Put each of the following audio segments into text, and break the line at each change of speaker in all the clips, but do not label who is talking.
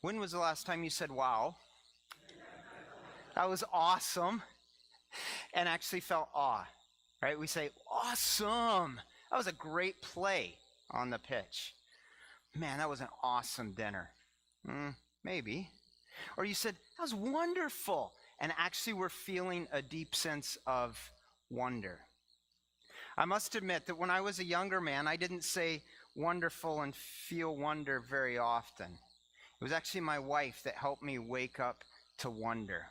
When was the last time you said, wow? That was awesome. And actually felt awe, right? We say, awesome. That was a great play on the pitch. Man, that was an awesome dinner. Maybe. Or you said, that was wonderful. And actually we're feeling a deep sense of wonder. I must admit that when I was a younger man, I didn't say wonderful and feel wonder very often. It was actually my wife that helped me wake up to wonder.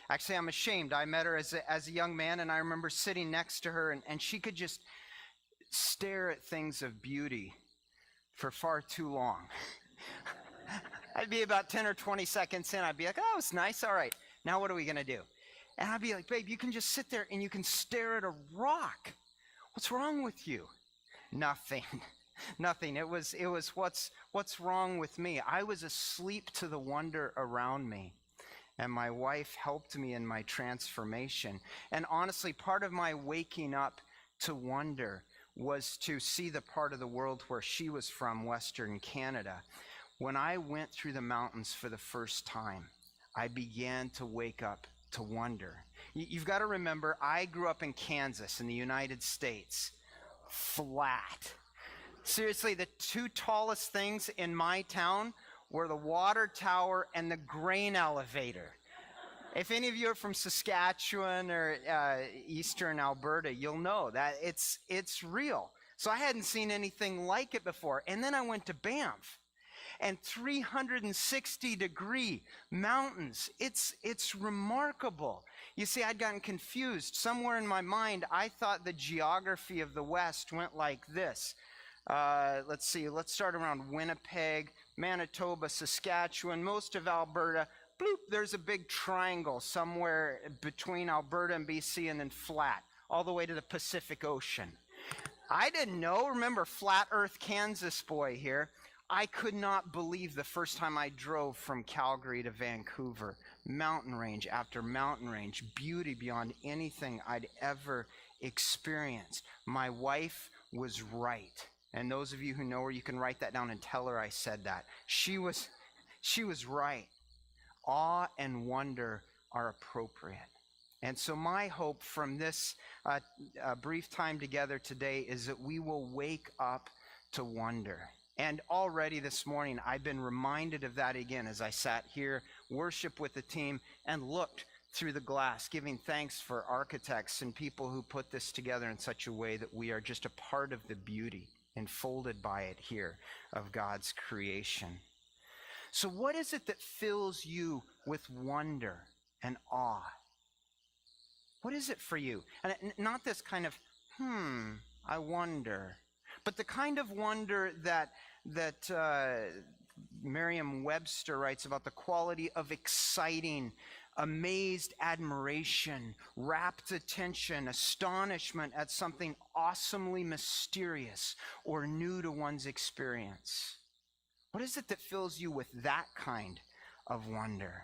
Actually, I'm ashamed. I met her as a young man, and I remember sitting next to her, and she could just stare at things of beauty for far too long. I'd be about 10 or 20 seconds in. I'd be like, oh, it's nice. All right, now what are we going to do? And I'd be like, babe, you can just sit there and you can stare at a rock. What's wrong with you? Nothing. Nothing. It was what's wrong with me? I was asleep to the wonder around me. And my wife helped me in my transformation. And honestly, part of my waking up to wonder was to see the part of the world where she was from, Western Canada. When I went through the mountains for the first time, I began to wake up to wonder. You've got to remember, I grew up in Kansas in the United States. Flat. Seriously, the two tallest things in my town were the water tower and the grain elevator. If any of you are from Saskatchewan or eastern Alberta, you'll know that it's real. So I hadn't seen anything like it before. And then I went to Banff. And 360-degree mountains. It's remarkable. You see, I'd gotten confused. Somewhere in my mind, I thought the geography of the West went like this. Let's see, let's start around Winnipeg, Manitoba, Saskatchewan, most of Alberta. Bloop, there's a big triangle somewhere between Alberta and BC, and then flat, all the way to the Pacific Ocean. I didn't know. Remember, flat earth Kansas boy here. I could not believe the first time I drove from Calgary to Vancouver. Mountain range after mountain range, beauty beyond anything I'd ever experienced. My wife was right. And those of you who know her, you can write that down and tell her I said that. She was right. Awe and wonder are appropriate. And so my hope from this brief time together today is that we will wake up to wonder. And already this morning, I've been reminded of that again as I sat here, worship with the team, and looked through the glass, giving thanks for architects and people who put this together in such a way that we are just a part of the beauty enfolded by it here of God's creation. So what is it that fills you with wonder and awe? What is it for you? And not this kind of, I wonder, but the kind of wonder that Merriam-Webster writes about, the quality of exciting, amazed admiration, rapt attention, astonishment at something awesomely mysterious or new to one's experience. What is it that fills you with that kind of wonder?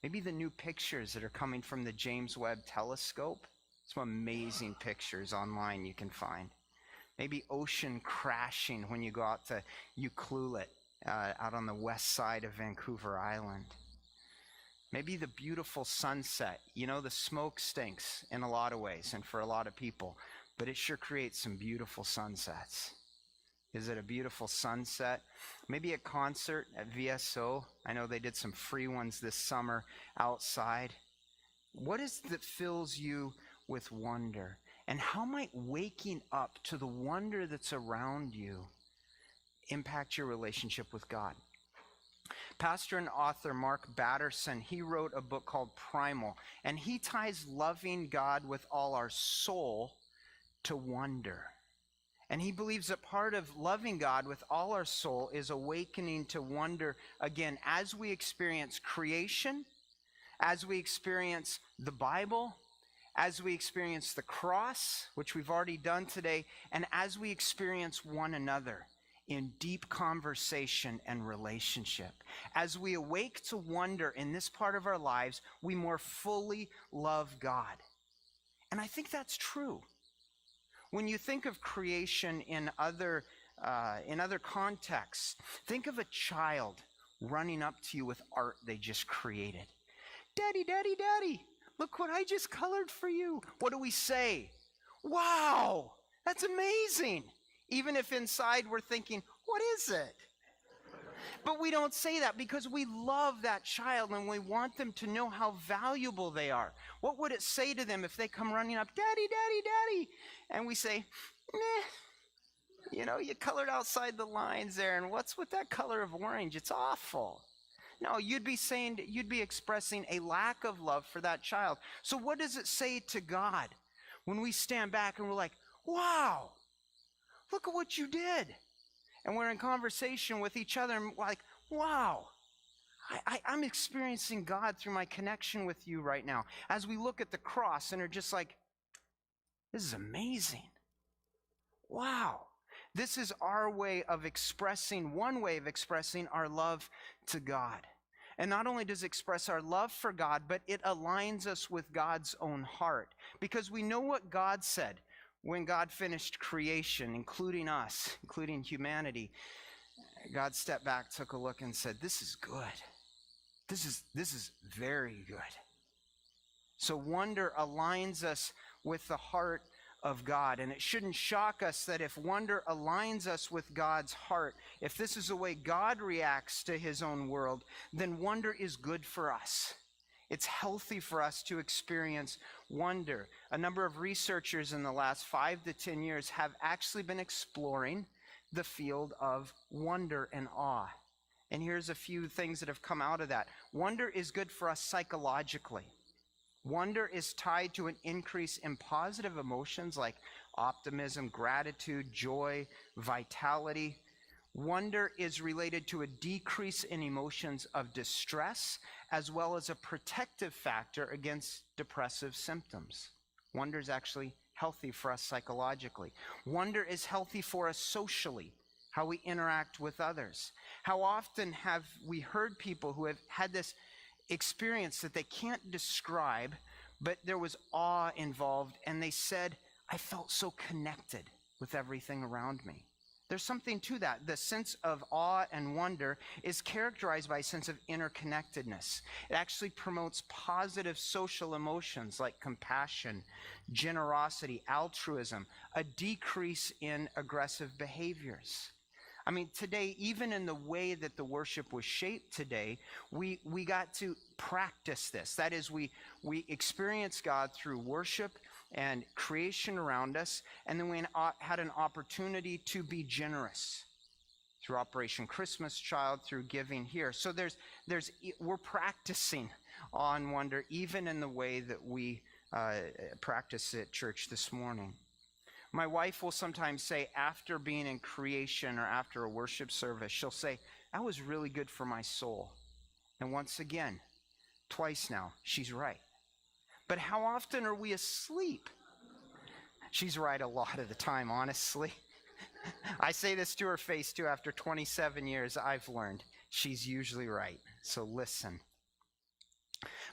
Maybe the new pictures that are coming from the James Webb Telescope. Some amazing pictures online you can find. Maybe ocean crashing when you go out to Ucluelet, out on the west side of Vancouver Island. Maybe the beautiful sunset. You know, the smoke stinks in a lot of ways and for a lot of people, but it sure creates some beautiful sunsets. Is it a beautiful sunset? Maybe a concert at VSO. I know they did some free ones this summer outside. What is it that fills you with wonder? And how might waking up to the wonder that's around you impact your relationship with God? Pastor and author Mark Batterson, he wrote a book called Primal, and he ties loving God with all our soul to wonder. And he believes that part of loving God with all our soul is awakening to wonder again as we experience creation, as we experience the Bible, as we experience the cross, which we've already done today, and as we experience one another in deep conversation and relationship. As we awake to wonder in this part of our lives, we more fully love God. And I think that's true. When you think of creation in other contexts, think of a child running up to you with art they just created. Daddy, Daddy, Daddy, look what I just colored for you. What do we say? Wow, that's amazing. Even if inside we're thinking, what is it? But we don't say that because we love that child and we want them to know how valuable they are. What would it say to them if they come running up, Daddy, Daddy, Daddy? And we say, meh, you colored outside the lines there, and what's with that color of orange? It's awful. No, you'd be expressing a lack of love for that child. So what does it say to God when we stand back and we're like, wow, look at what you did? And we're in conversation with each other and like, wow, I'm experiencing God through my connection with you right now. As we look at the cross and are just like, this is amazing. Wow. This is our way of expressing, one way of expressing our love to God. And not only does it express our love for God, but it aligns us with God's own heart. Because we know what God said when God finished creation, including us, including humanity. God stepped back, took a look, and said, this is good. This is very good. So wonder aligns us with the heart of God. And it shouldn't shock us that if wonder aligns us with God's heart, if this is the way God reacts to his own world, then wonder is good for us. It's healthy for us to experience wonder. A number of researchers in the last 5 to 10 years have actually been exploring the field of wonder and awe. And here's a few things that have come out of that. Wonder is good for us psychologically. Wonder is tied to an increase in positive emotions like optimism, gratitude, joy, vitality. Wonder is related to a decrease in emotions of distress, as well as a protective factor against depressive symptoms. Wonder is actually healthy for us psychologically. Wonder is healthy for us socially, how we interact with others. How often have we heard people who have had this experience that they can't describe, but there was awe involved, and they said, I felt so connected with everything around me. There's something to that. The sense of awe and wonder is characterized by a sense of interconnectedness. It actually promotes positive social emotions like compassion, generosity, altruism, a decrease in aggressive behaviors. I mean, today, even in the way that the worship was shaped today, we got to practice this. That is, we experience God through worship and creation around us, and then we had an opportunity to be generous through Operation Christmas Child, through giving here. So we're practicing on wonder, even in the way that we practice at church this morning. My wife will sometimes say, after being in creation or after a worship service, she'll say, that was really good for my soul. And once again, twice now, she's right. But how often are we asleep? She's right a lot of the time, honestly. I say this to her face too. After 27 years, I've learned she's usually right. So listen.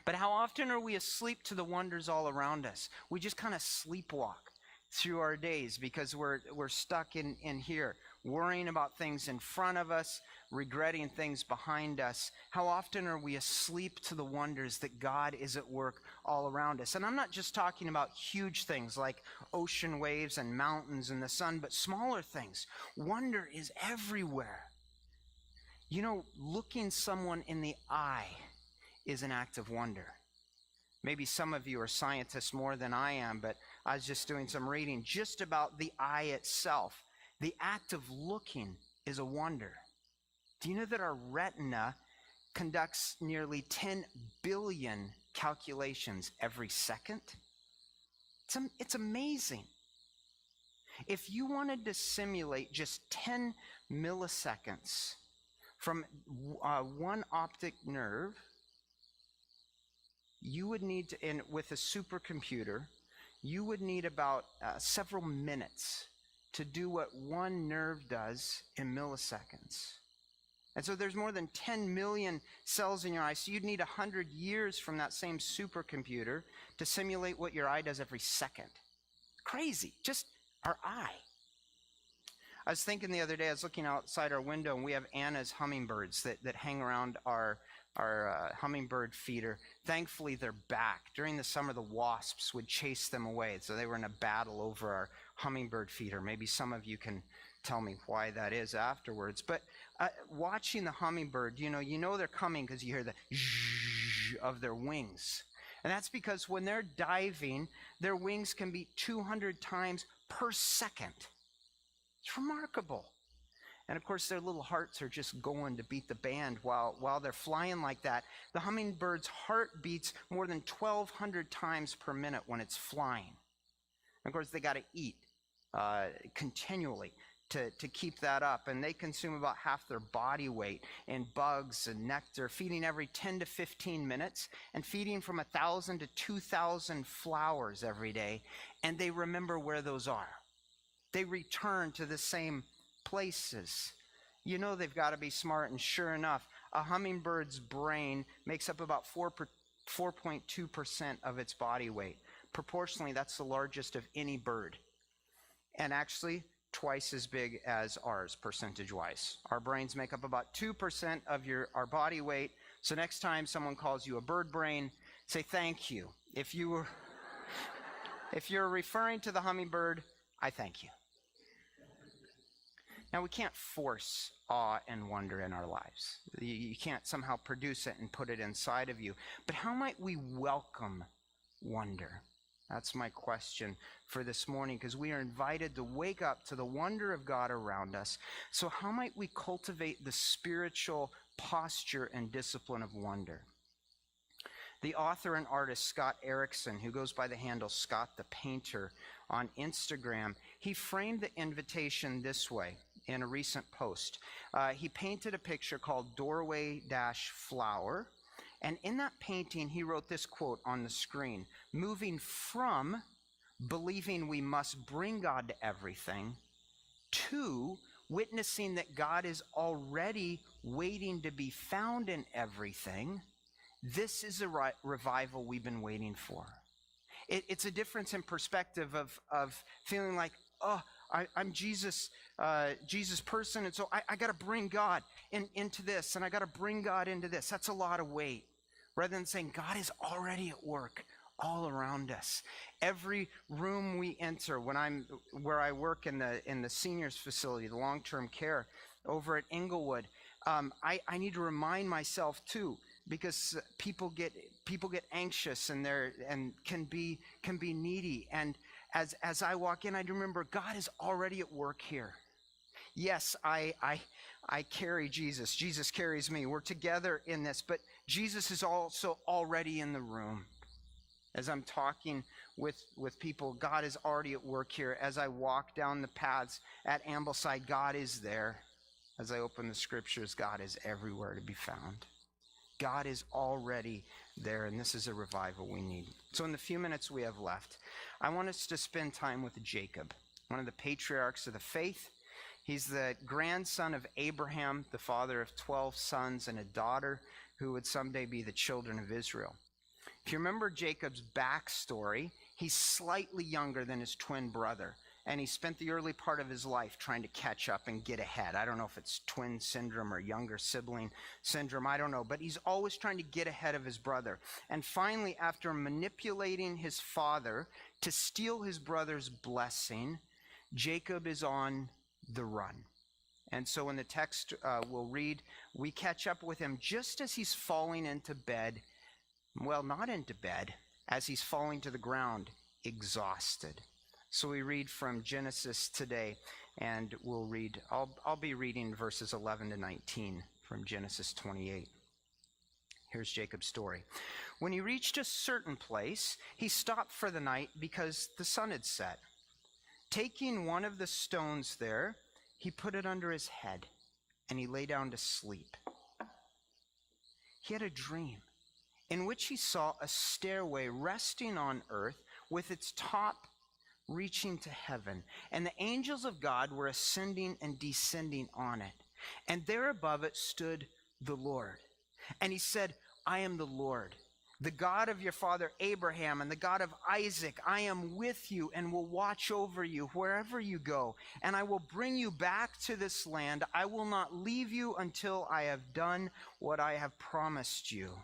But how often are we asleep to the wonders all around us? We just kind of sleepwalk through our days because we're stuck in here, worrying about things in front of us, regretting things behind us. How often are we asleep to the wonders that God is at work all around us? And I'm not just talking about huge things like ocean waves and mountains and the sun, but smaller things. Wonder is everywhere. You know, looking someone in the eye is an act of wonder. Maybe some of you are scientists more than I am, but I was just doing some reading just about the eye itself. The act of looking is a wonder. Do you know that our retina conducts nearly 10 billion calculations every second? It's amazing. If you wanted to simulate just 10 milliseconds from one optic nerve, you would need to, and with a supercomputer, you would need about several minutes to do what one nerve does in milliseconds. And so there's more than 10 million cells in your eye, so you'd need 100 years from that same supercomputer to simulate what your eye does every second. Crazy, just our eye. I was thinking the other day, I was looking outside our window, and we have Anna's hummingbirds that hang around our hummingbird feeder. Thankfully, they're back. During the summer, the wasps would chase them away, so they were in a battle over our hummingbird feeder. Maybe some of you can tell me why that is afterwards. But watching the hummingbird, you know they're coming because you hear the zhuzh of their wings. And that's because when they're diving, their wings can beat 200 times per second. It's remarkable. And of course, their little hearts are just going to beat the band while they're flying like that. The hummingbird's heart beats more than 1,200 times per minute when it's flying. And of course, they got to eat continually to keep that up. And they consume about half their body weight in bugs and nectar, feeding every 10 to 15 minutes and feeding from 1,000 to 2,000 flowers every day. And they remember where those are. They return to the same places. You know they've got to be smart, and sure enough, a hummingbird's brain makes up about 4.2% of its body weight. Proportionally, that's the largest of any bird. And actually, twice as big as ours, percentage-wise. Our brains make up about 2% of our body weight. So next time someone calls you a bird brain, say thank you. If you're referring to the hummingbird, I thank you. Now, we can't force awe and wonder in our lives. You can't somehow produce it and put it inside of you. But how might we welcome wonder? That's my question for this morning, because we are invited to wake up to the wonder of God around us. So how might we cultivate the spiritual posture and discipline of wonder? The author and artist Scott Erickson, who goes by the handle Scott the Painter on Instagram, he framed the invitation this way in a recent post. He painted a picture called Doorway-Flower. And in that painting, he wrote this quote on the screen: moving from believing we must bring God to everything to witnessing that God is already waiting to be found in everything. This is a revival we've been waiting for. It's a difference in perspective of feeling like, oh, I'm Jesus' person, and so I got to bring God into this, and I got to bring God into this. That's a lot of weight. Rather than saying God is already at work all around us. Every room we enter, where I work in the seniors facility, the long-term care over at Inglewood, I need to remind myself too, because people get anxious and can be needy. And as I walk in, I remember God is already at work here. Yes, I carry Jesus. Jesus carries me. We're together in this, but Jesus is also already in the room. As I'm talking with people, God is already at work here. As I walk down the paths at Ambleside, God is there. As I open the scriptures, God is everywhere to be found. God is already there, and this is a revival we need. So in the few minutes we have left, I want us to spend time with Jacob, one of the patriarchs of the faith. He's the grandson of Abraham, the father of 12 sons and a daughter who would someday be the children of Israel. If you remember Jacob's backstory, he's slightly younger than his twin brother, and he spent the early part of his life trying to catch up and get ahead. I don't know if it's twin syndrome or younger sibling syndrome, I don't know, but he's always trying to get ahead of his brother. And finally, after manipulating his father to steal his brother's blessing, Jacob is on the run. And so in the text we'll read, we catch up with him just as he's falling into bed. Well, not into bed, as he's falling to the ground, exhausted. So we read from Genesis today, and we'll read, I'll be reading verses 11 to 19 from Genesis 28. Here's Jacob's story. When he reached a certain place, he stopped for the night because the sun had set. Taking one of the stones there, he put it under his head, and he lay down to sleep. He had a dream in which he saw a stairway resting on earth with its top reaching to heaven, and the angels of God were ascending and descending on it. And there above it stood the Lord. And he said, I am the Lord, the God of your father Abraham and the God of Isaac, I am with you and will watch over you wherever you go, and I will bring you back to this land. I will not leave you until I have done what I have promised you."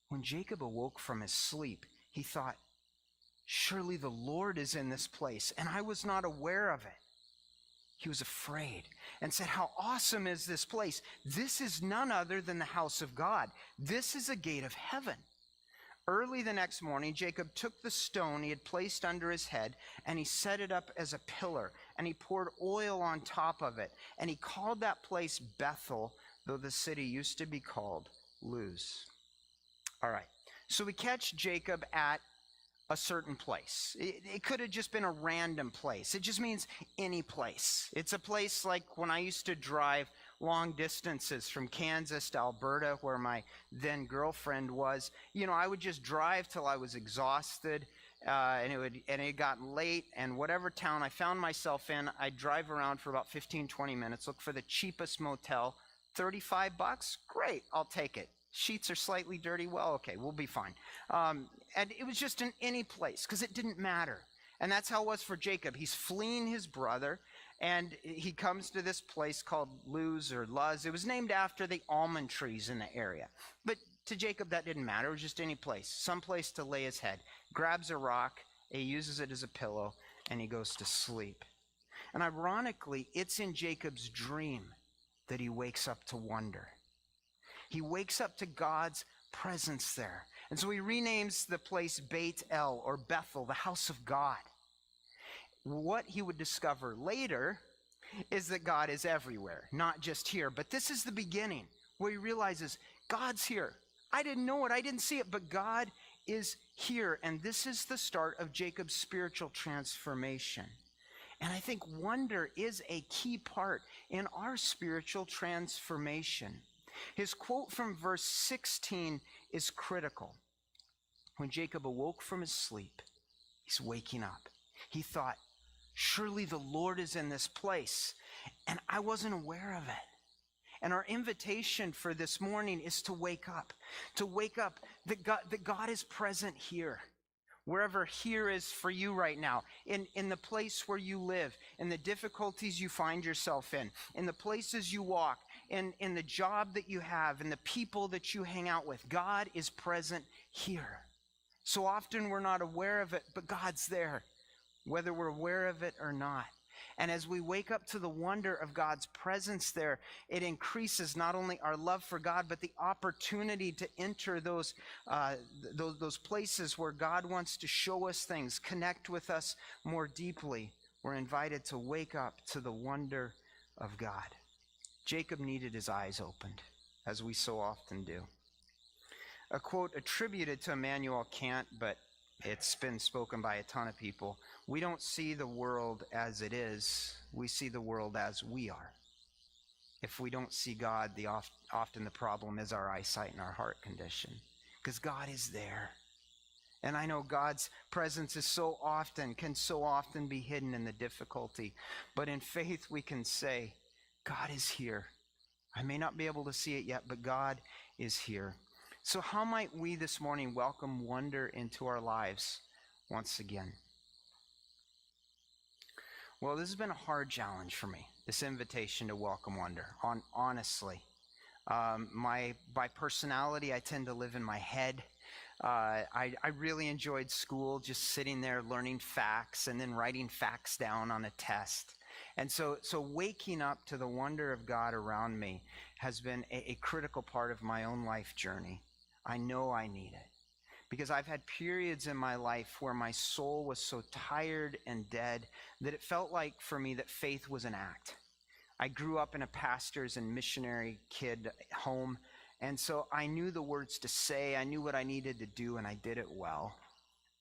When Jacob awoke from his sleep, he thought, "Surely the Lord is in this place, and I was not aware of it." He was afraid and said, "How awesome is this place! This is none other than the house of God. This is a gate of heaven." Early the next morning, Jacob took the stone he had placed under his head, and he set it up as a pillar, and he poured oil on top of it, and he called that place Bethel, though the city used to be called Luz. All right, so we catch Jacob at a certain place. It could have just been a random place. It just means any place. It's a place like when I used to drive long distances from Kansas to Alberta, where my then girlfriend was. You know, I would just drive till I was exhausted, and it got late, and whatever town I found myself in, I'd drive around for about 15, 20 minutes, look for the cheapest motel. $35? Great, I'll take it. Sheets are slightly dirty. Well, okay, we'll be fine. And it was just in any place because it didn't matter. And that's how it was for Jacob. He's fleeing his brother, and he comes to this place called Luz or Luz. It was named after the almond trees in the area. But to Jacob, that didn't matter. It was just any place, some place to lay his head. Grabs a rock, he uses it as a pillow, and he goes to sleep. And ironically, it's in Jacob's dream that he wakes up to wonder. He wakes up to God's presence there. And so he renames the place Beit El, or Bethel, the house of God. What he would discover later is that God is everywhere, not just here. But this is the beginning where he realizes God's here. I didn't know it, I didn't see it, but God is here. And this is the start of Jacob's spiritual transformation. And I think wonder is a key part in our spiritual transformation. His quote from verse 16 is critical. When Jacob awoke from his sleep, he's waking up. He thought, "Surely the Lord is in this place," and I wasn't aware of it. And our invitation for this morning is to wake up that God is present here. Wherever here is for you right now, in the place where you live, in the difficulties you find yourself in the places you walk, in the job that you have, in the people that you hang out with, God is present here. So often we're not aware of it, but God's there, whether we're aware of it or not. And as we wake up to the wonder of God's presence there, it increases not only our love for God, but the opportunity to enter those places where God wants to show us things, connect with us more deeply. We're invited to wake up to the wonder of God. Jacob needed his eyes opened, as we so often do. A quote attributed to Immanuel Kant, but it's been spoken by a ton of people. We don't see the world as it is. We see the world as we are. If we don't see God, often the problem is our eyesight and our heart condition, because God is there. And I know God's presence can so often be hidden in the difficulty. But in faith, we can say, God is here. I may not be able to see it yet, but God is here. So how might we this morning welcome wonder into our lives once again? Well, this has been a hard challenge for me, this invitation to welcome wonder, honestly. By personality, I tend to live in my head. I really enjoyed school, just sitting there learning facts and then writing facts down on a test. And so waking up to the wonder of God around me has been a critical part of my own life journey. I know I need it because I've had periods in my life where my soul was so tired and dead that it felt like for me that faith was an act. I grew up in a pastor's and missionary kid home, and so I knew the words to say, I knew what I needed to do, and I did it well.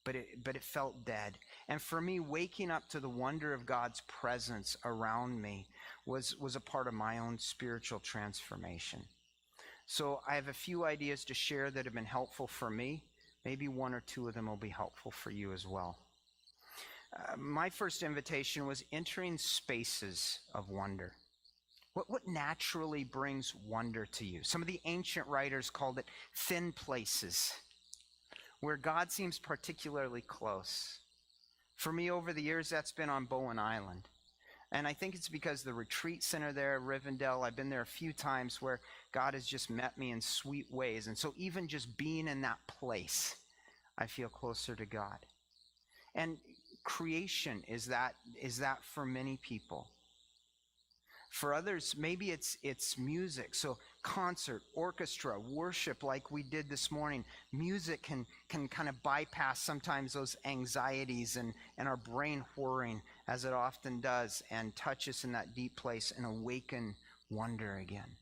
But it felt dead. And for me, waking up to the wonder of God's presence around me was a part of my own spiritual transformation. So I have a few ideas to share that have been helpful for me. Maybe one or two of them will be helpful for you as well. My first invitation was entering spaces of wonder. What naturally brings wonder to you? Some of the ancient writers called it thin places. where God seems particularly close. For me, over the years, that's been on Bowen Island. And I think it's because the retreat center there, Rivendell, I've been there a few times where God has just met me in sweet ways. And so even just being in that place, I feel closer to God. And creation is that for many people. For others, maybe it's music. So concert, orchestra, worship like we did this morning. Music can kind of bypass sometimes those anxieties and our brain whirring, as it often does, and touch us in that deep place and awaken wonder again.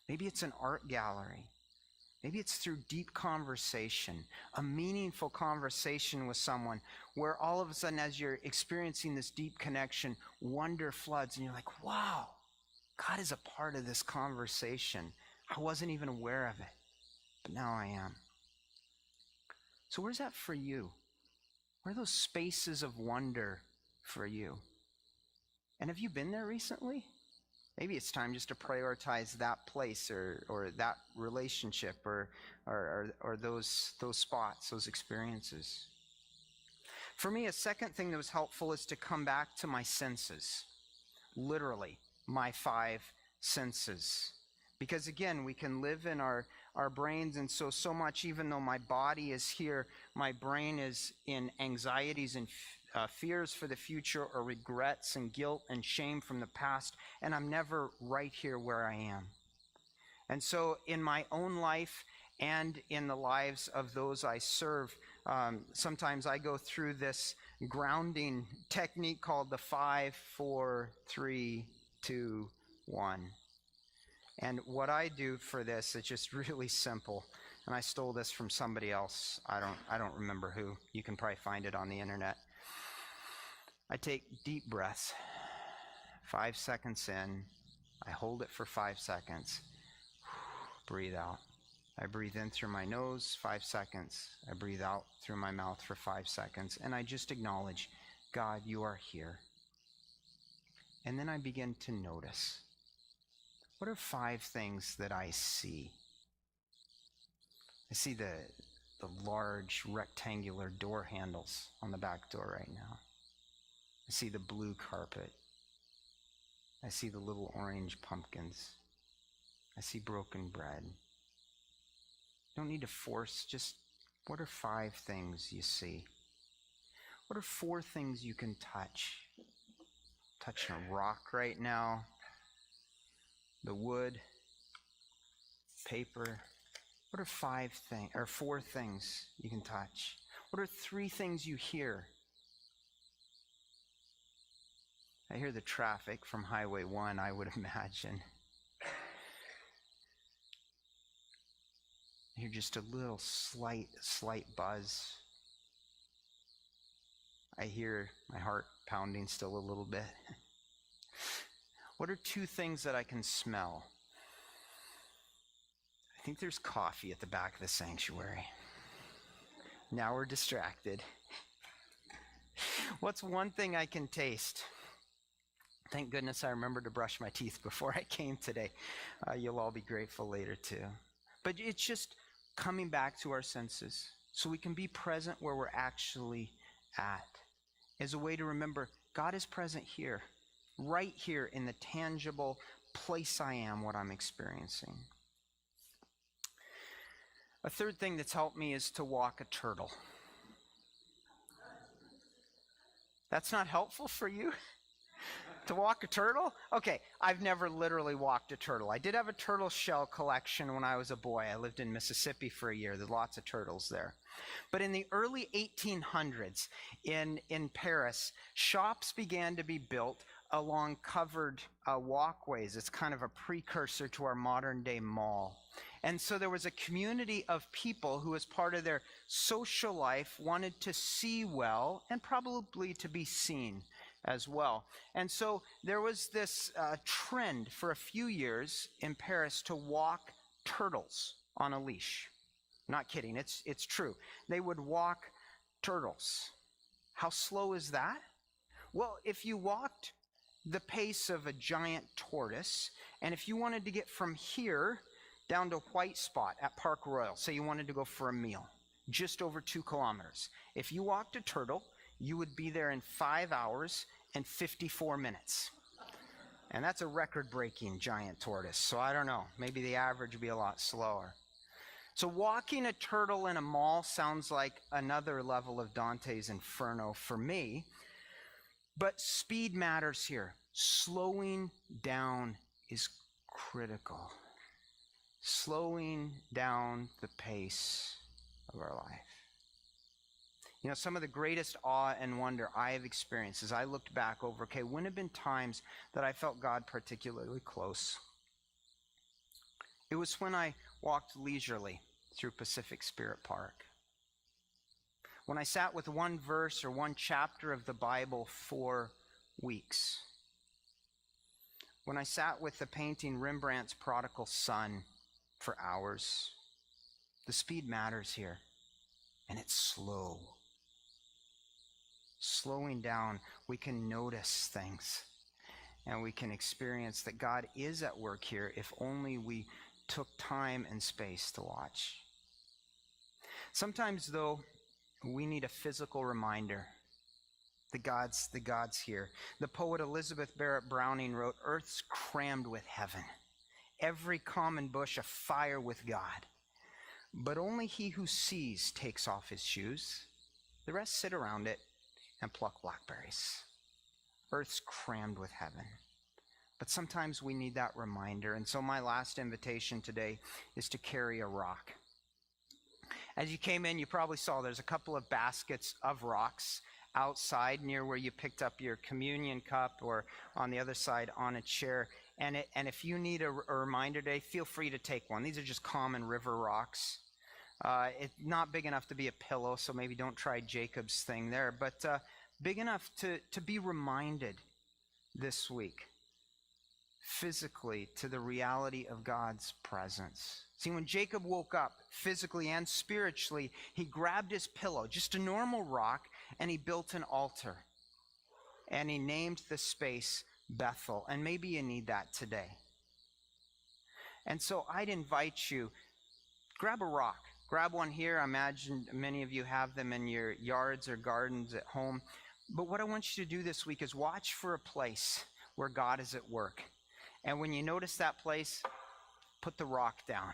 Maybe it's an art gallery. Maybe it's through deep conversation, a meaningful conversation with someone where all of a sudden, as you're experiencing this deep connection, wonder floods and you're like, wow, God is a part of this conversation. I wasn't even aware of it, but now I am. So where's that for you? Where are those spaces of wonder for you? And have you been there recently? Maybe it's time just to prioritize that place or that relationship or those spots, those experiences. For me, a second thing that was helpful is to come back to my senses. Literally, my 5 senses. Because again, we can live in our brains, and so much, even though my body is here, my brain is in anxieties and fears for the future, or regrets and guilt and shame from the past, and I'm never right here where I am. And so in my own life and in the lives of those I serve, sometimes I go through this grounding technique called the 5, 4, 3, 2, 1. And what I do for this, it's just really simple. And I stole this from somebody else. I don't remember who. You can probably find it on the internet. I take deep breaths, 5 seconds in. I hold it for 5 seconds. Breathe out. I breathe in through my nose, 5 seconds. I breathe out through my mouth for 5 seconds. And I just acknowledge, God, you are here. And then I begin to notice. What are 5 things that I see? I see the large rectangular door handles on the back door right now. I see the blue carpet. I see the little orange pumpkins. I see broken bread. You don't need to force, just what are 5 things you see? What are 4 things you can touch? Touching a rock right now, the wood, paper. What are 4 things you can touch? What are 3 things you hear? I hear the traffic from Highway 1, I would imagine. I hear just a little slight buzz. I hear my heart pounding still a little bit. What are 2 things that I can smell? I think there's coffee at the back of the sanctuary. Now we're distracted. What's 1 thing I can taste? Thank goodness I remembered to brush my teeth before I came today. You'll all be grateful later too. But it's just coming back to our senses so we can be present where we're actually at, as a way to remember God is present here, right here in the tangible place I am, what I'm experiencing. A third thing that's helped me is to walk a turtle. That's not helpful for you? To walk a turtle? Okay, I've never literally walked a turtle. I did have a turtle shell collection when I was a boy. I lived in Mississippi for a year. There's lots of turtles there. But in the early 1800s in Paris, shops began to be built along covered walkways. It's kind of a precursor to our modern day mall. And so there was a community of people who, as part of their social life, wanted to see well and probably to be seen as well. And so there was this trend for a few years in Paris to walk turtles on a leash. Not kidding, it's true. They would walk turtles. How slow is that? Well, if you walked the pace of a giant tortoise, and if you wanted to get from here down to White Spot at Park Royal, say you wanted to go for a meal, just over 2 kilometers. If you walked a turtle, you would be there in 5 hours and 54 minutes. And that's a record-breaking giant tortoise. So I don't know, maybe the average would be a lot slower. So walking a turtle in a mall sounds like another level of Dante's Inferno for me. But speed matters here. Slowing down is critical. Slowing down the pace of our life. You know, some of the greatest awe and wonder I have experienced as I looked back over, when have been times that I felt God particularly close? It was when I walked leisurely through Pacific Spirit Park. When I sat with one verse or one chapter of the Bible for weeks. When I sat with the painting Rembrandt's Prodigal Son for hours. The speed matters here, and it's slow. Slowing down, we can notice things, and we can experience that God is at work here if only we took time and space to watch. Sometimes, though, we need a physical reminder that God's here. The poet Elizabeth Barrett Browning wrote, "Earth's crammed with heaven, every common bush afire with God. But only he who sees takes off his shoes. The rest sit around it and pluck blackberries." Earth's crammed with heaven. But sometimes we need that reminder. And so my last invitation today is to carry a rock. As you came in, you probably saw there's a couple of baskets of rocks outside near where you picked up your communion cup, or on the other side on a chair. And if you need a reminder today, feel free to take one. These are just common river rocks. It's not big enough to be a pillow, so maybe don't try Jacob's thing there, but big enough to be reminded this week, physically, to the reality of God's presence. See, when Jacob woke up, physically and spiritually, he grabbed his pillow, just a normal rock, and he built an altar. And he named the space Bethel. And maybe you need that today. And so I'd invite you, grab a rock. Grab one here. I imagine many of you have them in your yards or gardens at home. But what I want you to do this week is watch for a place where God is at work. And when you notice that place, put the rock down.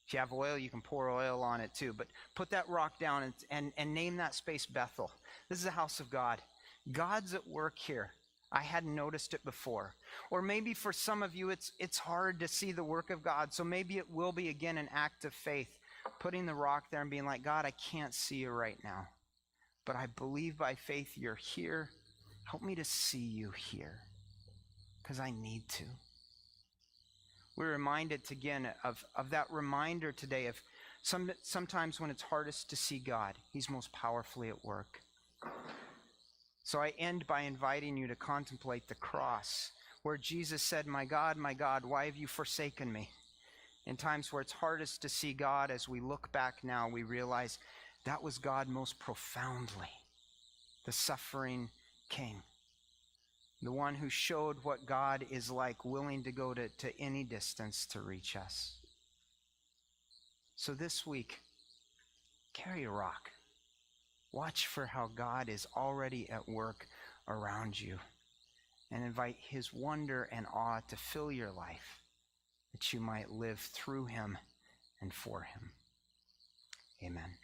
If you have oil, you can pour oil on it too. But put that rock down and name that space Bethel. This is the house of God. God's at work here. I hadn't noticed it before. Or maybe for some of you, it's hard to see the work of God. So maybe it will be, again, an act of faith. Putting the rock there and being like, "God, I can't see you right now. But I believe by faith you're here. Help me to see you here. Because I need to." We're reminded again of that reminder today of sometimes when it's hardest to see God, he's most powerfully at work. So I end by inviting you to contemplate the cross, where Jesus said, my God, why have you forsaken me?" In times where it's hardest to see God, as we look back now, we realize that was God most profoundly, the suffering King. The one who showed what God is like, willing to go to any distance to reach us. So this week, carry a rock. Watch for how God is already at work around you, and invite his wonder and awe to fill your life, that you might live through him and for him. Amen.